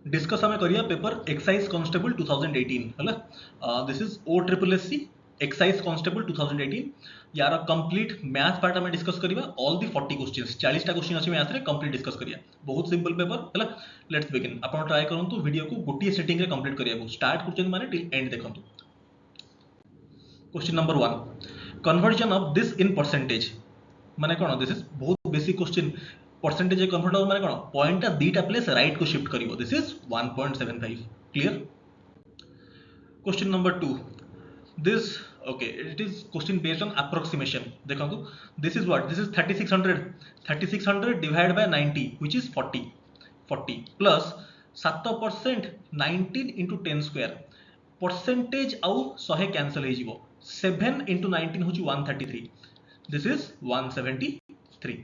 Discuss आम करिया paper excise constable 2018 हला this is OSSC excise constable 2018 यार कंप्लीट मैथ पार्ट आम डिस्कस करिया ऑल दी 40 क्वेश्चंस 40 टा क्वेश्चन अछि मैथ रे कंप्लीट डिस्कस करिया बहुत सिंपल पेपर हला लेट्स बिगिन आपण ट्राई करंतु वीडियो को गोटिए सेटिंग रे कंप्लीट करिया को स्टार्ट करछन माने टिल एंड देखंतु question number 1 conversion of this in percentage माने कोन दिस इज बहुत बेसिक क्वेश्चन परसेंटेज कन्वर्ट हो माने कोन पॉइंट दीटा प्लेस राइट को शिफ्ट करिवो this is 1.75 clear question number 2 this okay it is question based on approximation देखो this is what this is 3600 divided by 90 which is 40 plus 7% 19 into 10 square percentage आउ 100 cancel हो जिवो 7 into 19 होची 133 this is 173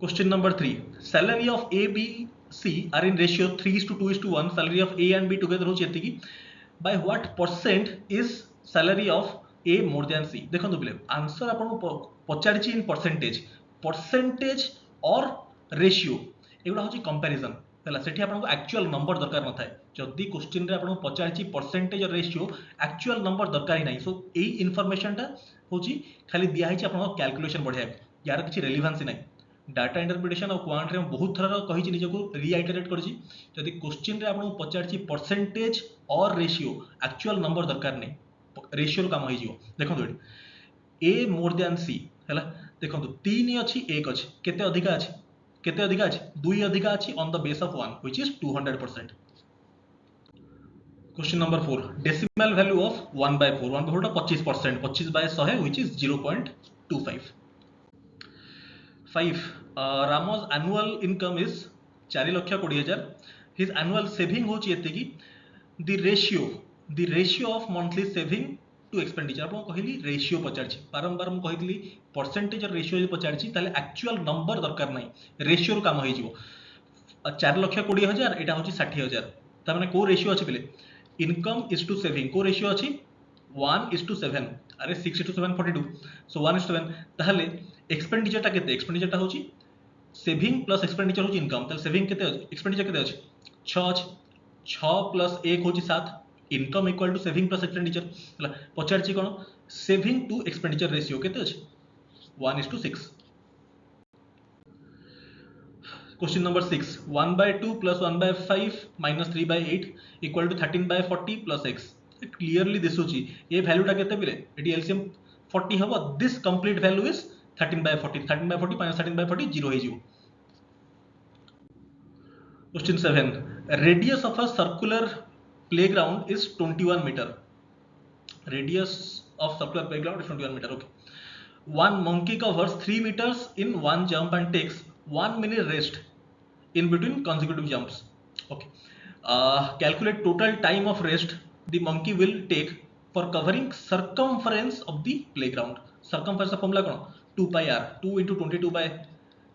question number 3 salary of A B C are in ratio 3:2:1 salary of A and B together होची एतिकी by what percent is salary of A more than C देखो पिले answer आपन पचारची in percentage और ratio एगुडा होची comparison हला सेठी आपन को एक्चुअल नंबर दरकार न थाए जदी क्वेश्चन रे आपन पचारची परसेंटेज और रेशियो एक्चुअल नंबर दरकार ही नाही सो एई इंफॉर्मेशन टा होची खाली दिया हिची आपन कैलकुलेशन बढ़िया यार किछि रेलेवेंस नाही डाटा इंटरप्रिटेशन और क्वांट रे बहुत थर कहि निजको रिआइटरेट करछि जदि क्वेश्चन रे आपन पचारछि परसेंटेज और रेशियो एक्चुअल नंबर दरकार नै रेशियो काम होई जिवो देखो ए मोर देन सी हला देखो 3 अछि 1 अछि केते अधिका अछि 2 अधिका अछि on the base of 1 which is 200% question number 4 decimal value of 1/4 1/4 25% 25 by 100 which is 0.25 5 Ramo's annual income is 4,20,000 his annual saving होची एते की the ratio of monthly saving to expenditure आपण कहली रेशियो पचारछि बारंबार हम कहितली परसेंटेज और रेशियो पचारछि ताले actual number दरकार नाही रेशियो काम होई जिवो 4,20,000 एटा होची 60,000 त माने को रेशियो अछि बेले इनकम इज टू सेविंग को रेशियो अछि 1:7 अरे 6:7 42 सो 1:7 ताहले एक्सपेंडिचर टा केते एक्सपेंडिचर टा होची सेविंग प्लस एक्सपेंडिचर होची इनकम ताले सेविंग केते अछि एक्सपेंडिचर केते अछि 6 अछि 6 प्लस 1 होची 7 income equal to saving plus expenditure हला पचारची कोन सेविंग टू एक्सपेंडिचर रेशियो केते अछि 1:6 question number 6 1/2 plus 1/5 minus 3/8 equal to 13/40 plus x clearly दिसुची ए वैल्यू टा केते बिले एटी एलसीएम 40 हबो this complete value is 13/40 minus 13/40 0 हो जिवो question 7 radius of a circular playground is 21 meter radius of circular playground is 21 meter okay one monkey covers 3 meters in one jump and takes 1 minute rest in between consecutive jumps okay calculate total time of rest the monkey will take for covering circumference of the playground circumference of formula cone 2 pi r 2 into 22 by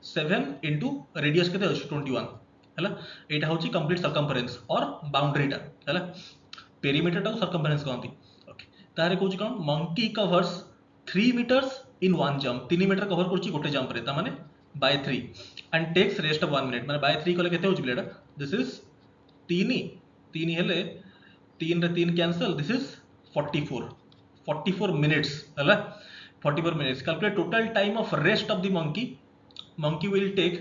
7 into radius केते अछि 21 हला एटा होची complete circumference और boundary टा हला perimeter टा circumference कहंती okay तारे कोची कोन monkey covers 3 meters in one jump 3 meter cover करची गोटे जंप रे ता माने by 3 and takes rest of 1 minute माने by 3 कले केते होची बिलेटा दिस इज 3 हेले 3 रे 3 कैंसिल दिस इज 44 minutes हला 44 minutes calculate total time of rest of the monkey will take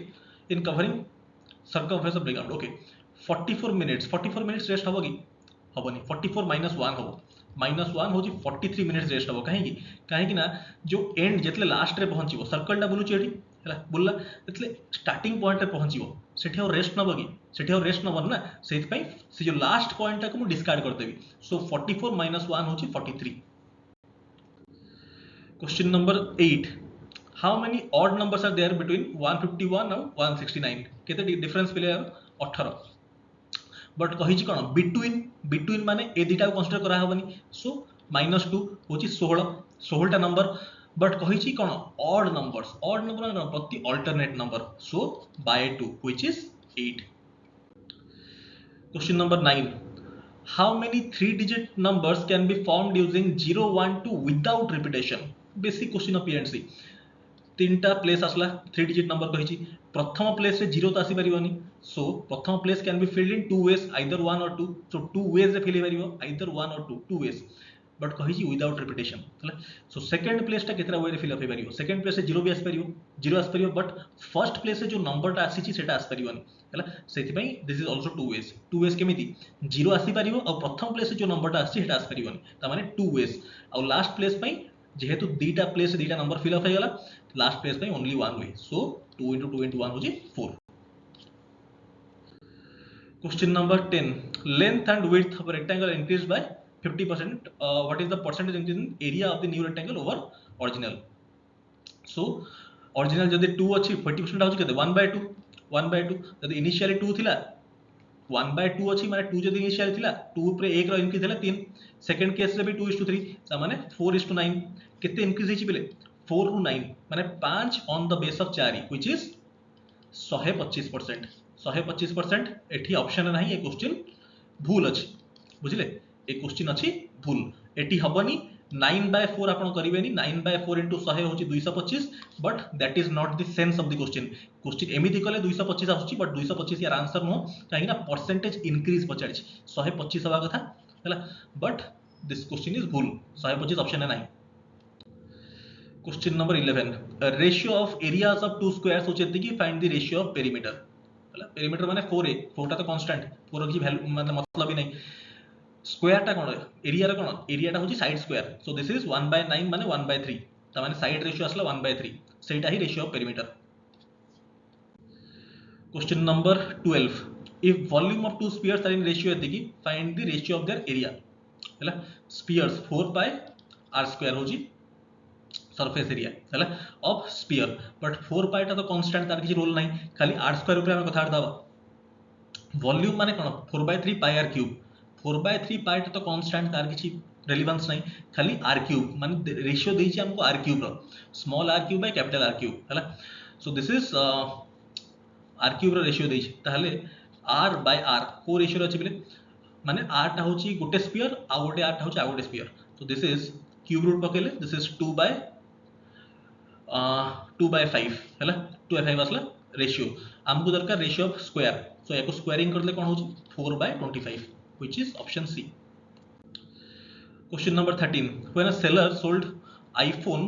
in covering circumference of playground okay 44 minutes rest हबो की हबोनी 44 minus 1 हबो -1 होची 43 minutes रेस्ट हबो काहे कि ना जो एंड जेतले लास्ट रे पहुंचीबो सर्कल टा बुलुची एठी हला बुलला जेतले स्टार्टिंग पॉइंट रे पहुंचीबो सेठी और रेस्ट नबो की सेठी और रेस्ट नबो ना सेति पई से जो लास्ट पॉइंट टा को मु डिस्कार्ड कर देबी सो 44 minus 1 होची 43 question number 8 how many odd numbers are there between 151 and 169 केते डिफरेंस पिले 18 बट कहिची कोन बिटवीन माने ए दिटा को कंसीडर करा हबनी सो -2 होची 16 टा नंबर बट कहिची कोन ऑड नंबर ना प्रति alternate number so by 2 which is 8 question number 9 how many 3 digit numbers can be formed using 0 1 2 without repetition basic question of PNC तीनटा प्लेस आसला 3 डिजिट नंबर कहिची प्रथम प्लेस रे 0 तो आसी परिबनी सो प्रथम place can be filled in 2 ways, either 1 or 2. So 2 ways रे fill हो either 1 or 2, 2 ways, but कही without repetition. So second place टा केतरा वे रे फिल अप हो सेकंड प्लेस से जीरो भी आस परियो, जीरो आस परियो, बट फर्स्ट प्लेस से जो नंबर टा आसी सेटा आस परियोनी हला. सेति पई this is also 2 ways. 2 ways केमिति जीरो आसी परियो और प्रथम प्लेस से जो नंबर टा आसी सेटा आस परियोनी, ता माने 2 ways. और लास्ट प्लेस पई जेहेतु दीटा प्लेस दीटा नंबर फिल अप हो गला, लास्ट प्लेस पई only 1 way. So 2 into 2 into 1 होजी 4. Question number 10. Length and width of a rectangle increased by 50%. What is the percentage increase in area of the new rectangle over original? So original जदि 2 अच्छी 40% होची केते 1/2. 1/2 जदि initially 2 थिला 1/2 अच्छी माने 2 जदि initially थिला 2 ऊपर 1 रो इंक्रीज थिला 3. सेकंड केस रे भी 2:3 ता माने 4:9. केते इंक्रीज हिची बेले 4 ରୁ 9 माने 5 on the base of 4 which is 125%. 125% एठी ऑप्शन नाही. ए क्वेश्चन भूल अछि बुझिले. ए क्वेश्चन अछि भूल. एठी हबनी 9/4 आपण करिवेनी. 9/4 into 100 होची 225, but that is not the sense of the question. Question एमिति कले 225 आछी, बट 225 यार आंसर नो काहे ना परसेंटेज इंक्रीज पचाड़ी 125 हवा कथा हला, बट दिस क्वेश्चन इज भूल. 125 ऑप्शन है नाही. Question number 11. Ratio of areas of two squares होची एतिकी. Find the ratio of perimeter. Perimeter माने 4a. 4 टा तो कांस्टेंट, 4 की वैल्यू मतलब ही नहीं. स्क्वायर टा कोन एरिया रा कोन एरिया टा होची side square. So this is 1/9 माने 1/3 ता माने साइड रेशियो असला 1/3. सेटा ही ratio of perimeter. Question number 12. If volume of two spheres are in ratio एतिकी, find the ratio of their area. हला स्फीयर्स 4πr² होची सरफेस एरिया हला ऑफ स्फीयर, बट 4π टा तो कांस्टेंट तार किसी रोल नहीं. खाली r² ऊपर हम कथा दावा. वॉल्यूम माने कोन 4/3 πr³ 4/3 π टा तो कांस्टेंट तार किसी रेलेवेंस नहीं. खाली r³ माने रेशियो देछि हमको r³ रो small r³ bye capital r³ हला. सो दिस इज r³ रो रेशियो देछि ताहले r/r को रेशियो अछि बेले माने r टा होछि गोटे स्फीयर आ गोटे r टा होछि आ गोटे sphere. So this is cube root पकेले दिस इज 2/5 हैला. 2/5 असला रेशियो. हमको दरकार रेशियो ऑफ स्क्वायर. सो एको स्क्वायरिंग करले कोन होची 4/25 which is option C. Question number 13. When a seller sold iPhone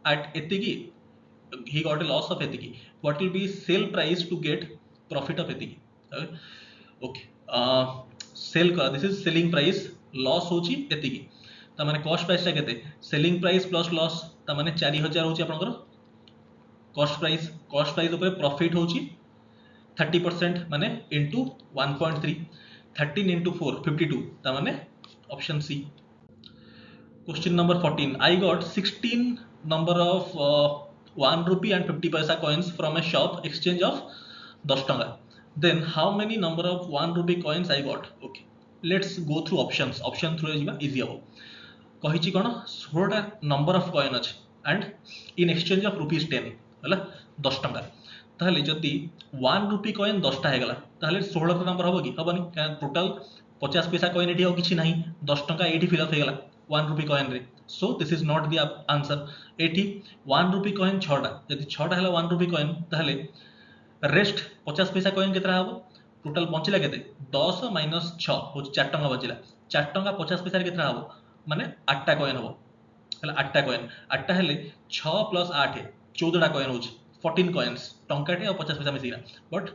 at एतिकी, he got a loss of एतिकी, what will be sale price to get profit of एतिकी. Okay sale करा this is selling price, loss होची एतिकी ता माने cost price ता केते selling price plus loss ता माने 4000 होची आपनकर कॉस्ट प्राइस ऊपर प्रॉफिट होची 30% माने इनटू 1.3 13 into 4 52 ता माने option C. Question number 14. I got 16 number of 1 rupee and 50 paisa coins from a shop exchange of 10 टंका. Then how many number of 1 rupee coins I got? Okay, let's go through options. Option through जिबा easy हो. कहिची कोन 16 टा number of coin अछि and in exchange of ₹10 हला 10 टंका. ताहले जदी 1 rupee coin 10 टा हेगला ताहले 16 टा नंबर होबो कि हबनी का टोटल 50 पैसा कॉइन एठी हो किछि नाही 10 टंका एठी फिल अप हेगला 1 रुपी कॉइन रे. सो this is not the answer. एठी 1 रुपी कॉइन 6 टा जदी 6 टा हला 1 रुपी कॉइन ताहले रेस्ट 50 पैसा कॉइन केतरा हबो टोटल बंचिला केते 10 - 6 हो 4 टंका बचिला. 4 टंका 50 पैसा रे केतरा हबो माने 8 टा कॉइन हबो हला 8 टा कॉइन 8 टा हेले 6 + 8 14 टा कॉइन होची 14 कॉइन्स टंकाटे और 50 पैसा मिसिरा. बट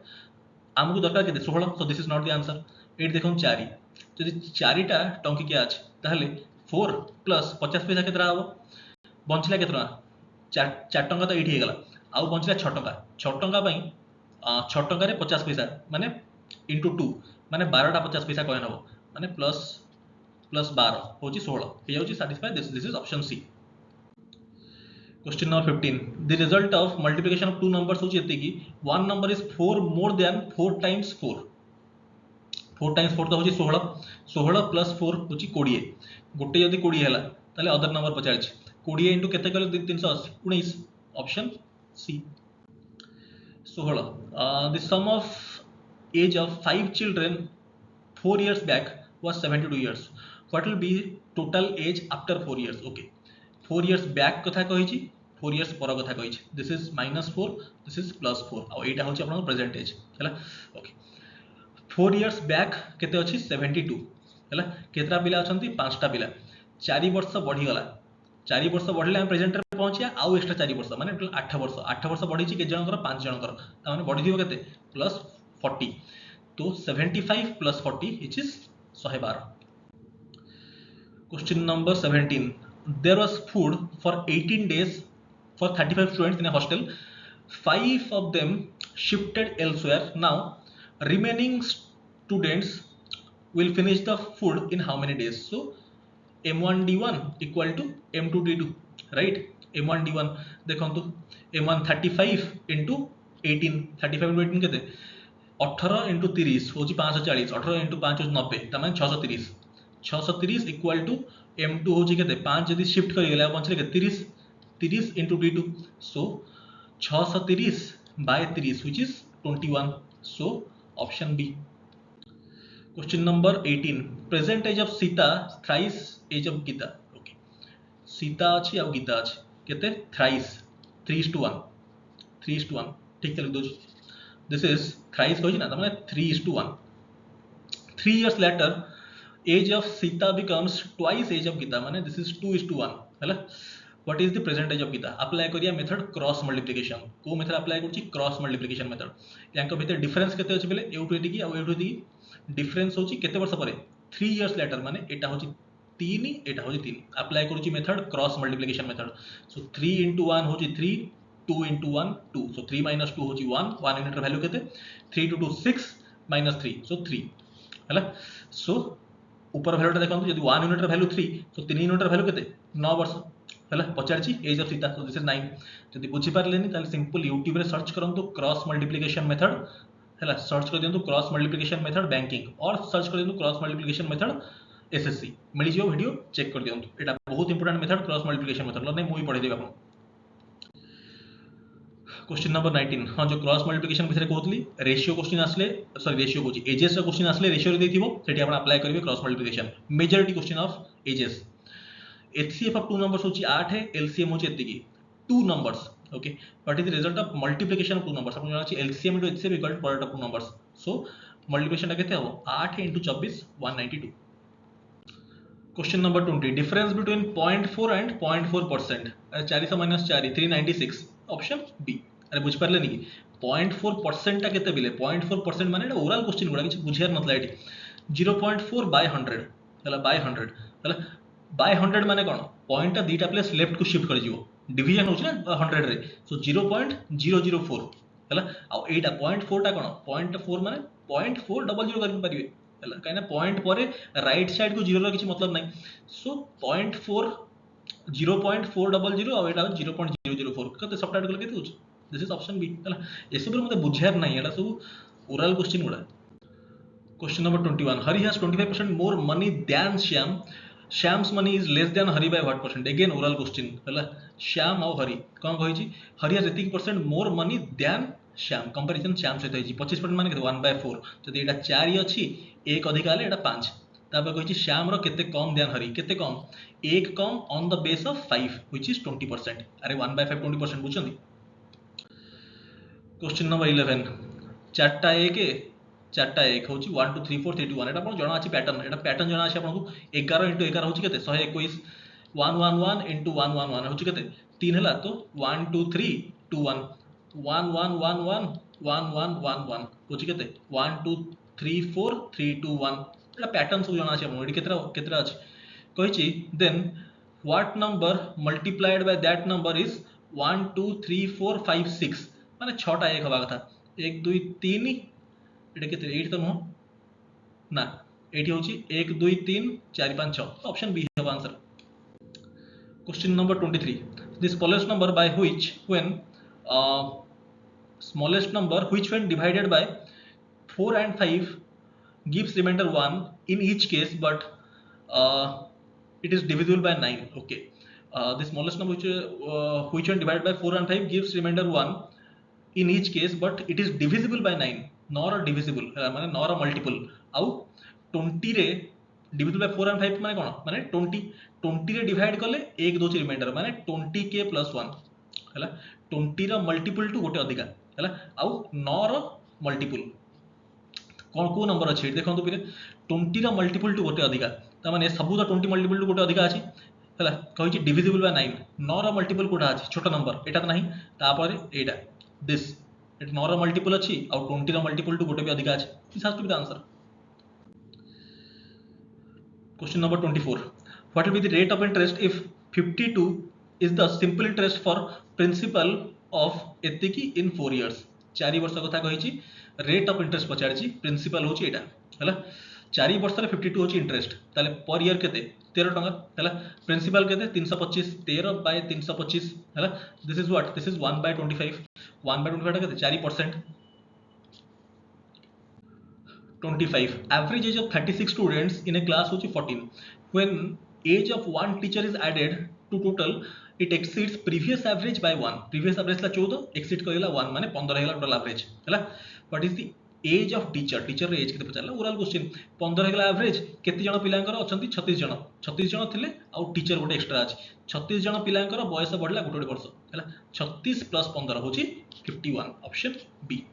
हमको दरकार केते 16. So this is not the answer. एट देखो 4 जदी 4 टा टंकी के अछि ताहले 4 + 50 पैसा केतरा हबो बंचिला केतरा 4 टंका तो एठी हेगला आउ बंचिला 6 टंका 6 टंका पई 6 टंका रे 50 पैसा माने इनटू 2 माने 12 टा 50 पैसा कॉइन हबो माने प्लस 12 होची 16 हे होची satisfy. This is option C. Question number 15. The result of multiplication of two numbers होची एते की one number is 4 more than 4 times 4. 4 times 4 तो होची 16 16 + 4 होची 20. गोटे जदी 20 हैला ताले अदर नंबर पचारछि 20 इनटू केते कले 380 19 option C. 16. The sum of age of 5 children 4 years back was 72 years. What will be total age after 4 years? Okay, 4 years back कथा कहिछि 4 इयर्स पर कथा कही दिस इज -4 दिस इज +4 आ एटा होची आपन प्रेजेंट एज हैला okay 4 years back केते अछि 72 हैला केतरा पिला अछंती पांचटा पिला 4 वर्ष बढ़ी गला 4 वर्ष बढ़ले हम प्रेजेंट रे पहुंचिया आउ एक्स्ट्रा 4 वर्ष माने टोटल 8 वर्ष बढ़ी छि के जनकर 5 जनकर ता माने बढ़ी दियो केते +40 तो 75 + 40 etch is 112 Question number 17. There was food for 18 days for 35 students in a hostel. 5 of them shifted elsewhere. Now, remaining students will finish the food in how many days? So, M1D1 equal to M2D2, right? M1D1 देखो M1 35 into 18 35 into 18 केते 18 into 30 होची 540 18 into 5 होची 90 तमाने 630 630 equal to M2 होची केते 5 जदी shift करि गेला बचले के 30 30 into D2 so 630 by 30 which is 21 so option B Question number 18 present age of Sita thrice age of Gita okay Sita अछि आ गीता अछि केते thrice 3:1 3:1 ठीक से लिख दो this is thrice कहै छी ना त माने 3:1 3 years later age of Sita becomes twice age of Gita माने this is 2:1 हैला what is the present age of Gita apply करिया मेथड क्रॉस मल्टीप्लिकेशन को मेथड अप्लाई करछि क्रॉस मल्टीप्लिकेशन मेथड यांक भीतर डिफरेंस केते अछि बेले एउटु एटिकी आ एउटु एटिकी डिफरेंस होछि केते वर्ष परे 3 इयर्स लेटर माने एटा होछि 3 एटा होछि 3 अप्लाई करछि method cross multiplication method so 3 into 1 होछि 3 2 into 1 2 so 3 minus 2 होछि 1 1 यूनिट वैल्यू केते 3 to 2 6 minus 3 so 3 हैला सो ऊपर वैल्यूटा देखो जदि 1 यूनिट वैल्यू 3 तो 3 यूनिट वैल्यू केते 9 वर्ष हैला पचारछि एज ऑफ सीता तो दिस इज 9 जदि बुझी पारलेनी ताले सिंपल YouTube रे सर्च करंतु क्रॉस मल्टीप्लिकेशन मेथड हैला सर्च कर दियंतु क्रॉस मल्टीप्लिकेशन मेथड बैंकिंग और सर्च कर दियंतु क्रॉस मल्टीप्लिकेशन मेथड एसएससी मिली जियो वीडियो चेक कर दियंतु एटा बहुत important method cross multiplication method नै मुई पढे देबा आपन क्वेश्चन नंबर 19 हां जो क्रॉस मल्टीप्लिकेशन बिषय कहतली रेशियो क्वेश्चन आसले सॉरी रेशियो कोची एजेस रा क्वेश्चन आसले रेशियो रे देथिबो सेठी आपण अप्लाई करिवे cross multiplication majority question of ages HCF of two numbers होची 8 है LCM होची एतिकी two numbers okay what is the result of multiplication of two numbers आपण जाना छी LCM into HCF equal to product of two numbers so multiplication केते हो 8 into 24 192 question number 20 difference between 0.4 and 0.4% 400 - 4 396 option B अरे बुझ पारले नी 0.4% ता केते बिले 0.4% माने एटा ओरल क्वेश्चन गुडा किछ बुझियार नतला एटी 0.4 by 100 हला by 100 हला by 100 माने कोन पॉइंट ता दीटा प्लेस लेफ्ट को शिफ्ट कर जिवो डिवीजन होछ ना 100 रे सो 0.004 हला आ एटा 0.4 ता कोन 0.4 माने 0.400 कर परिबे हला काइना पॉइंट परे राइट साइड को 0 रो किछ मतलब नै सो 0.4 0.400 आ एटा 0.004 कते सबट्रैक्ट करले केते होछ दिस इज ऑप्शन बी हला एसे पर मते बुझियार नै एटा सब ओरल क्वेश्चन गुडा question number 21 Hari has 25% more money than Shyam Shyam's money is less than Hari by what percent again oral question हला श्याम और हरि कोन कहै छी हरि हैज एतिक percent more money than Shyam comparison Shyam सहित है 25% माने 1/4 जदि एटा 4 अछि एक अधिक आले एटा 5 तापर कहै छी श्याम रो केते कम दैन हरि केते कम एक come on the base of 5 which is 20% अरे 1/5 20% बुझछंती क्वेश्चन नंबर 11 चारटा एक होची 1 2 3 4 3 2 1 एटा आपण जणा अछि पैटर्न जणा अछि आपण को 11 into 11 होची केते 121 1 1 1 into 1 1 1 होची केते 3 हला तो 1 2 3 2 1 1 1 1 1 1 1 1 1 होची केते 1 2 3 4 3 2 1 एटा पैटर्न सब जणा अछि आपण एटी केतरा अछि कहै छी then what number multiplied by that number is 1 2 3 4 5 6 माने 6 टा एक हवा कथा 1 2 3 एटा केते 8 त नो ना एटी होची 1 2 3 4 5 6 ऑप्शन बी है answer question number 23 this smallest number by which when smallest number which when divided by 4 and 5 gives remainder 1 in each case but it is divisible by 9 okay the smallest number which when divided by 4 and 5 gives remainder 1 in each case but it is divisible by 9 nor a divisible माने nor a multiple आउ 20 रे divisible by 4 and 5 माने कोन माने 20 रे divide करले 1 2 reminder माने 20k + 1 है 20 रो multiple to गोटे अधिका है आउ 9 रो मल्टीपल कौन को नंबर अच्छे देखो पे 20 रो मल्टीपल टू गोटे अधिका तार सब तो 20 मल्टीपल टू गोटे अधिका अच्छी है कही डिविजिबल बाय 9 9 रो मल्टीपल कोटा अच्छी छोट नंबर एटा तो नहीं तापर एटा दिस 9 रो मल्टीपल अच्छी आउ 20 रो मल्टीपल टू गोटे भी अधिका अच्छी this has to be the answer. Question number 24. What will be the rate of interest if 52 is the simple interest for principal of एतिकी in 4 years? 4 वर्ष कथा कही रेट ऑफ इंटरेस्ट पचार प्रिंसिपल हूँ एटा है 4 वर्ष 52 हूँ इंटरेस्ट ताले पर ईयर केते 13 टंका है प्रिंसिपल केते 325 13 बाय 325 है this is what this is 1 by 25 1 by 25 केते 4% 25. Average age of 36 students in a class होची 14. When age of one teacher is added to total, it exceeds previous average by 1. Previous average La 14 exceed करेला 1 माने 15 हेला total average हैला. What is the age of teacher? Teacher रे age केते पचारला oral question 15 हेला average केते जण पिलांकर अछंती 36 जण थिले आउ टीचर गोटे एक्स्ट्रा अछि 36 जण पिलांकर बयस बढ़ला गोटे वर्ष हैला 36 + 15 होची 51 option B.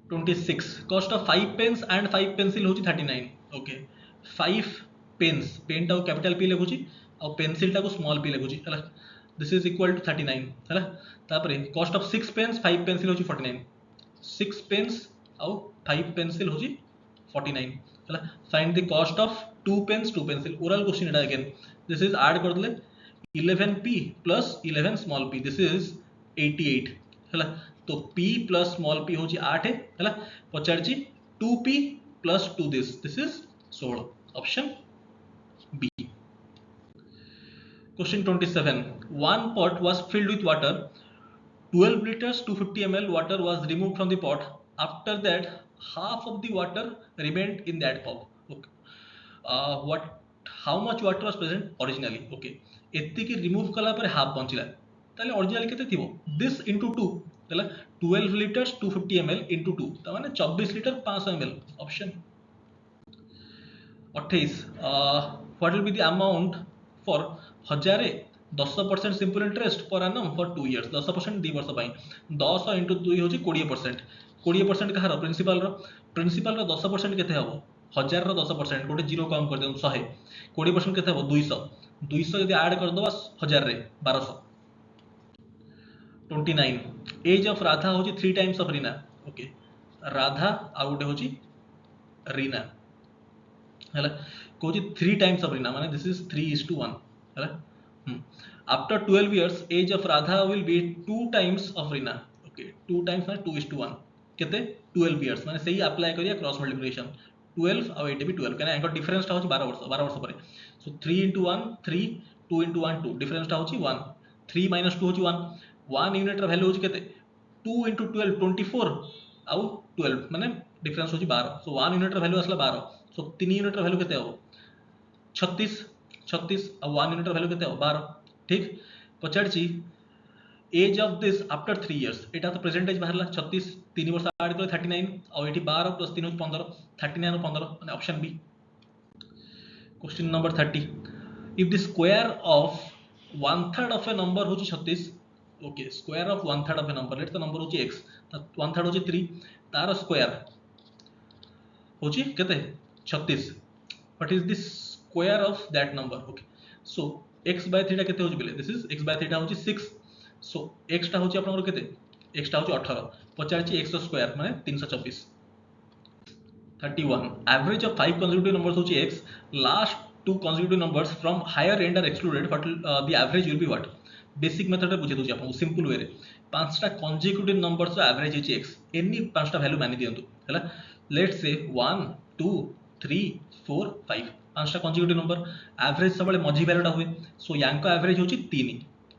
26. Cost of 5 pens and 5 pencil होची 39. ओके 5 pens पेन टाको कैपिटल पी लिखुची और पेंसिल टाको स्मॉल पी लिखुची हैला दिस इज इक्वल टू 39 हैला तापरे कॉस्ट ऑफ 6 पेन्स 5 पेंसिल होची 49 6 पेन्स और 5 पेंसिल होची 49 हैला find the cost of 2 pens 2 pencil oral question एटा अगेन दिस इज ऐड कर दले 11p plus 11 small p this is 88 हैला तो p plus small p होची 8 है पचारची 2p plus 2 this is 16 option B. Question 27. One pot was filled with water 12 liters 250 ml water was removed from the pot after that half of the water remained in that pot. Okay. What how much water was present originally? Okay. एतिकी remove कला पर half बंचिला ताले original केते थिबो this into 2 ताले 12 liters 250 ml into 2 ता माने 24 litre 500 ml option 28 what will be the amount for 1000 10% simple interest per annum for 2 years 10% 2 वर्ष पई 10 into 2 होची 20% 20% कहार प्रिंसिपल रो 10% केते हबो 1000 रो 10% गोटे जीरो कम कर देम 100 20% केते हबो 200 यदि ऐड कर दबा 1000 रे 1200 29. एज ऑफ राधा होची 3 times of Reena. Okay Radha आ गोटे होची रीना हैला कोची 3 टाइम्स ऑफ रीना माने दिस इज 3:1 हैला after 12 years age of Radha will be 2 times of Reena. Okay 2 times माने 2:1 केते 12 इयर्स माने सही अप्लाई करिया क्रॉस मल्टीप्लिकेशन 12 और 8 भी 12 काने एंकर डिफरेंस ता होची 12 वर्ष परे सो 3 into 1 3 2 into 1 2 डिफरेंस ता होची 1 3 minus 2 होची 1 1 यूनिट रा वैल्यू होची केते 2 into 12 24 आउ 12 माने डिफरेंस होची 12 सो 1 यूनिट रा वैल्यू असला 12 सो 3 यूनिट रा वैल्यू केते हो 36 और 1 यूनिट रा वैल्यू केते हो 12 ठीक पचारची age of this after 3 years एटा तो प्रेजेंट एज बाहरला 36 3 वर्ष ऐड करे 39 और एठी 12 + 3 होची 15 39 और 15 माने option B. Question number 30. If the square of 1/3 of a number होची 36 okay square of 1/3 of a number let's the number होची x त 1/3 होची 3 तार स्क्वायर होची केते 36 what is the square of that number. Okay so x/3 टा केते होची बेले दिस इज x/3 टा होची 6 सो x टा होची आपनकर केते x टा होची 18 पचारची x स्क्वायर माने 324. 31 एवरेज ऑफ 5 consecutive numbers होची x last 2 consecutive numbers from higher end are excluded what the average will be what. Basic method रे बुझे दोची आपन सिंपल वे रे पांचटा consecutive numbers रो एवरेज होची x एनी पांचटा वैल्यू मानि दियंतु हैला let's say 1 2 3 4 5 पांचटा consecutive number average सबले मझी वैल्यूटा हुए सो यांको एवरेज होची 3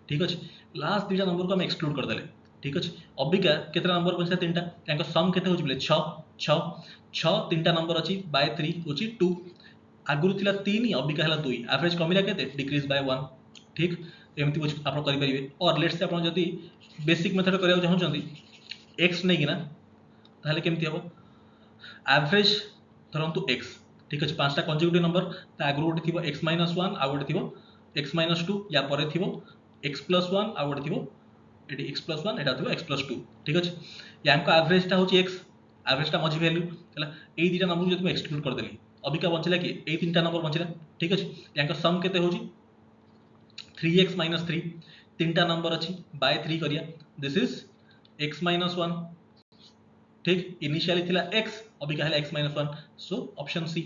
ठीक अछि लास्ट दुटा नंबर को हम एक्सक्लूड कर देले ठीक अछि अबिका केतरा नंबर बचला तीनटा यांको सम केते होची बोले 6 6 6 तीनटा नंबर अछि बाय 3 होची 2 आगुरु थिला 3 अबिका हला 2 एवरेज कमिला केते डिक्रीज बाय 1 ठीक एमती बुझ आपण करि परिबे और लेट्स से आपण जदी बेसिक मेथड करिया चाहउछंती x नै किना ताले केमती हबो एवरेज धरंतु x ठीक अछि पांचटा कंसेक्यूटिव नंबर ता आगुरु थिबो x - 1 आ गोटे थिबो x - 2 या परे थिबो x + 1 आ गोटे थिबो एटी x प्लस 1 एटा थिबो x प्लस 2 ठीक अछि यांको एवरेज टा होची x एवरेज टा मझी वैल्यू हला एई दिटा नंबर जदि मैं एक्सक्लूड कर देली अबिका बंचला कि एई तीनटा नंबर बंचला ठीक अछि यांको सम केते होची 3x - 3 तीनटा नंबर अछि बाय 3 करिया दिस इज x - 1 ठीक इनिशियली थिला x अबिका हला x - 1 so option C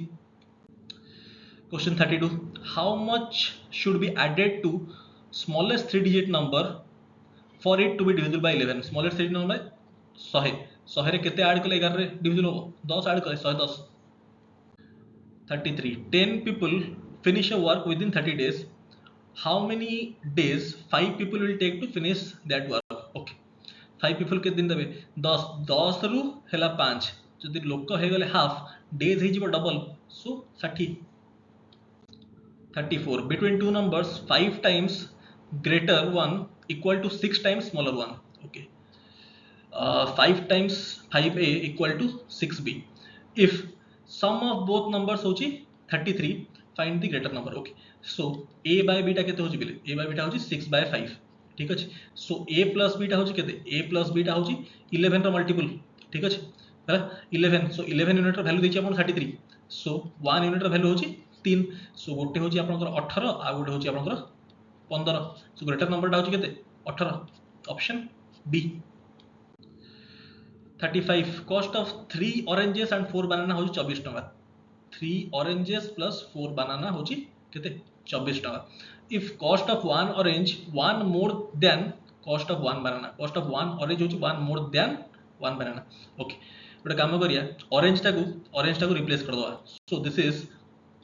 question 32 how much should be added to smallest 3 digit number for it to be divisible by 11 smallest 3 digit number 100 रे केते add कले 11 रे divisible हो 10 add करे 110 33 10 people finish a work within 30 days how many days 5 people will take to finish that work okay 5 people के दिन देबे 10 10 रु हेला 5 जदि लोक हे गले हाफ डेज हे जिवो double so 60 34 between two numbers 5 times greater one equal to 6 times smaller one okay 5 times 5a equal to 6b if sum of both numbers होची 33 find the greater number okay so a by b टा केते होची बिले a by b टा होची 6 by 5 ठीक अछि so a plus b टा होची केते a plus b टा होची 11 रो मल्टीपल ठीक अछि हला 11 so 11 यूनिट रो वैल्यू देछि अपन 33 so 1 यूनिट रो वैल्यू होची 3 so गोटे होची आपनकर 18 आ गोटे होची आपनकर 15 so ग्रेटर नंबर टा होची केते 18 option B 35 cost of 3 oranges and 4 banana होची 24 टका 3 oranges plus 4 banana होची केते 24 टका if cost of 1 orange 1 more than cost of 1 banana cost of 1 orange होची 1 more than 1 banana okay गोटे काम करिया orange टाको रिप्लेस कर दवा so this is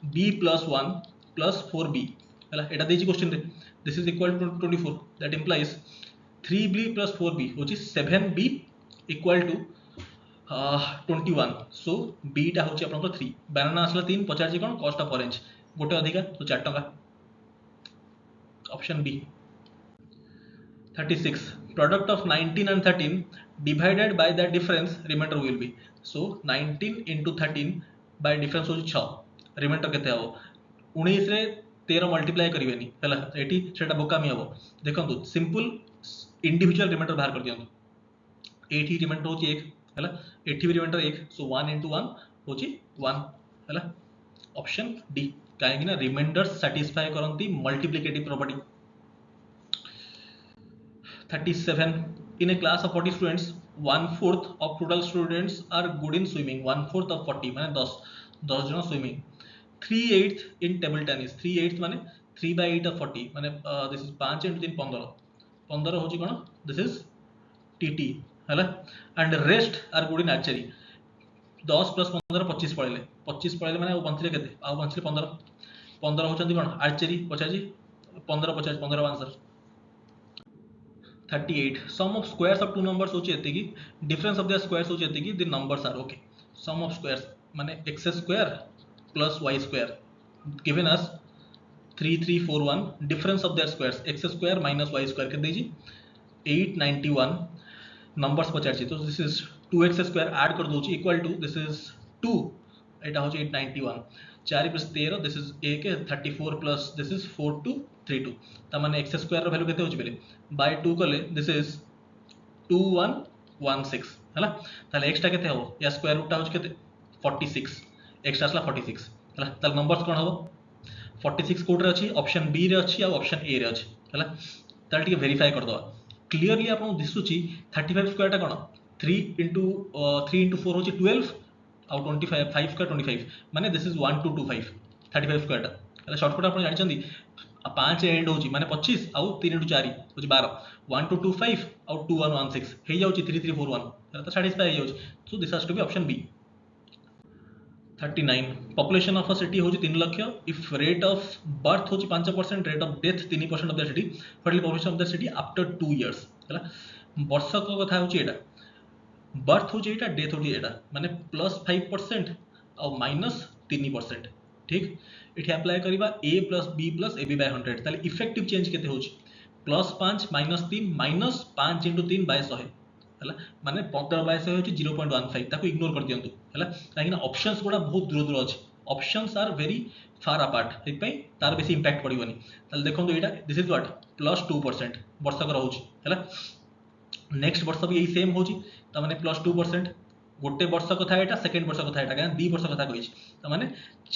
b plus 1 plus 4b हला एटा देछि क्वेश्चन रे this is equal to 24 that implies 3b plus 4b होची 7b equal to 21 so b टा होची आपन 3 बनाना असला 3 पचार जी कोन कॉस्ट ऑफ ऑरेंज गोटे अधिका तो 4 टका option B 36 product of 19 and 13 divided by the difference remainder will be so 19 into 13 by difference होची 6 रिमाइंडर केते हबो 19 रे 13 मल्टीप्लाई करिवेनी हला एठी सेटा बोकामी हबो देखंतु सिंपल इंडिविजुअल रिमाइंडर बाहर कर दियंतु एठी रिमाइंडर होची 1 हला एठी भी रिमाइंडर 1 सो 1 into 1 होची 1 हला ऑप्शन डी काहे ना रिमाइंडर सैटिस्फाई करंती multiplicative property 37 in a class of 40 students 1/4 of total students are good in swimming 1/4 of 40 माने 10 जन स्विमिंग 3/8 in table tennis 3/8 माने 3/8 of 40 माने दिस इज 5 into 3 15 15 होची कोन दिस इज टीटी हला and rest are good in archery 10 plus 15 25 पळेले माने बंचले केते आ बंचले 15 15 होचंती कोन आर्चरी पचाजी 15 50 15 answer 38 sum of squares of two numbers होची एते की डिफरेंस ऑफ देयर स्क्वायर्स होची एते की the numbers are okay sum of squares माने x square plus y square given us 3341 difference of their squares x square minus y square के देजी 891 numbers पचारछि तो this is 2x square add कर दोछि equal to this is 2 एटा होछि 891 4 + 13 this is a के 34 plus this is 4232 त माने x square rho value केते होछि बेले बाय 2 कले दिस इज 2116 हला ताले x टा केते हो या स्क्वायर रूट टा होछि केते 46 x टा असला 46 हला ताले नंबर्स कोन हो 46 कोड रे अछि ऑप्शन बी रे अछि आ ऑप्शन ए रे अछि हला ताले टिके वेरीफाई कर दवा क्लियरली आपन दिसुची 35 स्क्वायर टा कोन 3 into 4 होची 12 आउ 25 5 स्क्वायर 25 माने दिस इज 1225 35 स्क्वायर टा हला शॉर्टकट आपन जानि चंदी 5 एंड होची माने 25 आउ 3 into 4 होची 12 1225 आउ 2116 हे जाउची 3341 हला त सैटिस्फाई हे जाउची so this has to be option B 39 population of a city होची 3 lakh if rate of birth होची 5% rate of death 3% of the city total population of the city after 2 years हला वर्ष को कथा होची एटा बर्थ होची एटा डेथ होची एटा माने +5% और -3% ठीक एठी अप्लाई करिबा a + b + ab by 100 ताले इफेक्टिव चेंज केते होची +5 -3 -5 into 3 by 100 हला माने 15 by 100 होची 0.15 ताको इग्नोर कर दियंतु हला काहेना ऑप्शंस गुडा बहुत दूर दूर अछि options are very far apart एत पई तार बेसी इंपैक्ट पडिबनी ताले देखंतु एटा दिस इज व्हाट +2% वर्ष को रहउची हला नेक्स्ट वर्ष भी यही सेम होची त माने +2% गोटे वर्ष कथा एटा सेकंड वर्ष कथा एटा दी वर्ष कथा कहिछि त माने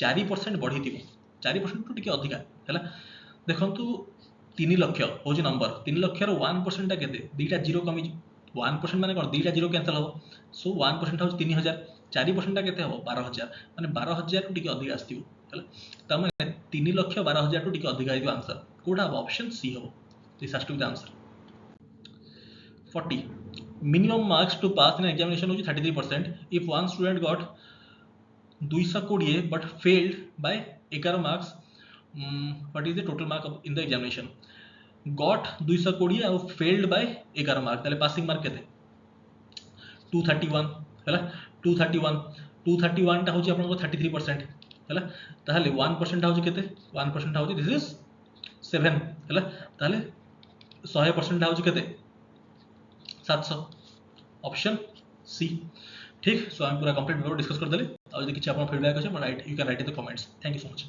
4% बढ़ी थिबो 4% टू टिके अधिका हैला देखंतु 3 लाख होची नंबर 3 लाख रो 1% टा केते दीटा जीरो कमी 1% माने कोन दीटा जीरो कैंसिल हो सो 1% होची 3000 4% टा केते हो 12000 माने 12000 टू टिके अधिका आस्तिबो हैला त माने 3 लाख 12000 टू टिके अधिका आइबो आंसर कोडा ऑप्शन सी हो this has to be the answer 40 minimum marks to pass in examination होची 33% if one student got 220 but failed by 11 marks what is the total mark in the examination got 220 ଆଉ failed by 11 mark ताले passing mark केते 231 हैला 231 टा होची आपनको 33% हैला ताले 1% टा होची केते 1% टा होची दिस इज 7 हैला ताले 100% टा होची केते 700 ऑप्शन सी ठीक सो आम पूरा कंप्लीट वीडियो डिस्कस कर देली और यदि किसी आपन फीडबैक अछि right you can write in the comments thank you so much